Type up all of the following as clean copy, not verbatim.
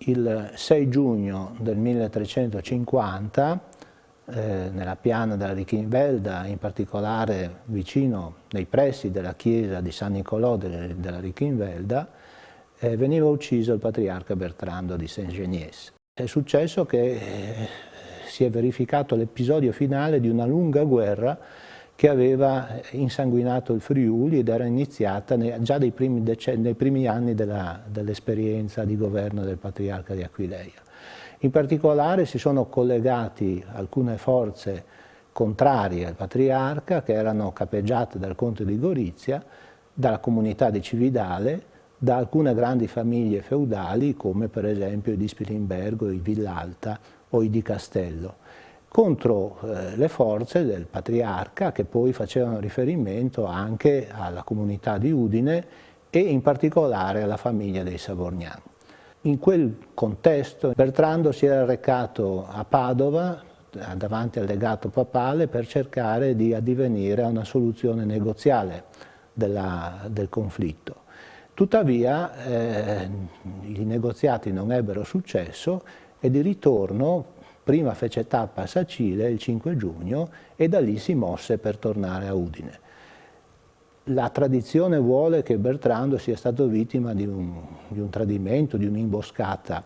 Il 6 giugno del 1350, nella piana della Richinvelda, in particolare vicino nei pressi della chiesa di San Nicolò della Richinvelda, veniva ucciso il patriarca Bertrando di Saint-Geniès. È successo che si è verificato l'episodio finale di una lunga guerra che aveva insanguinato il Friuli ed era iniziata già nei primi anni dell'esperienza di governo del patriarca di Aquileia. In particolare si sono collegati alcune forze contrarie al patriarca, che erano capeggiate dal conte di Gorizia, dalla comunità di Cividale, da alcune grandi famiglie feudali come per esempio i di Spilimbergo, i Villalta o i di Castello, contro le forze del patriarca, che poi facevano riferimento anche alla comunità di Udine e in particolare alla famiglia dei Savorgnan. In quel contesto Bertrando si era recato a Padova davanti al legato papale per cercare di addivenire a una soluzione negoziale del conflitto. Tuttavia i negoziati non ebbero successo e di ritorno prima fece tappa a Sacile il 5 giugno e da lì si mosse per tornare a Udine. La tradizione vuole che Bertrando sia stato vittima di un tradimento, di un'imboscata,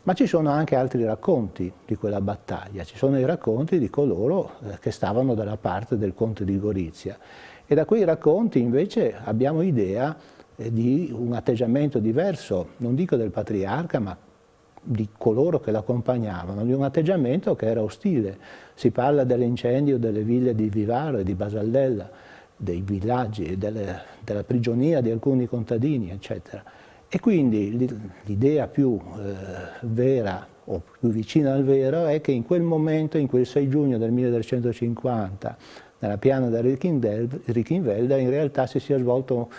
ma ci sono anche altri racconti di quella battaglia, ci sono i racconti di coloro che stavano dalla parte del conte di Gorizia e da quei racconti invece abbiamo idea di un atteggiamento diverso, non dico del patriarca, ma di coloro che l'accompagnavano, di un atteggiamento che era ostile. Si parla dell'incendio delle ville di Vivaro e di Basaldella, dei villaggi, della prigionia di alcuni contadini, eccetera. E quindi l'idea più vera o più vicina al vero è che in quel momento, in quel 6 giugno del 1350, nella piana della Richinvelda, in realtà si sia svolto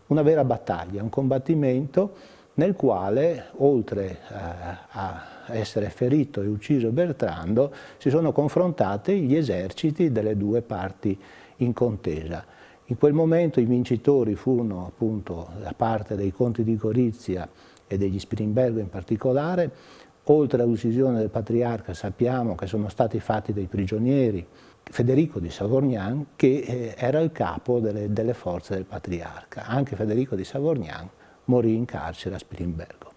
una vera battaglia, un combattimento nel quale, oltre a essere ferito e ucciso Bertrando, si sono confrontati gli eserciti delle due parti in contesa. In quel momento i vincitori furono appunto da parte dei conti di Gorizia e degli Spilimbergo in particolare. Oltre all'uccisione del patriarca sappiamo che sono stati fatti dei prigionieri. Federico di Savorgnan, che era il capo delle forze del patriarca. Anche Federico di Savorgnan morì in carcere a Spilimbergo.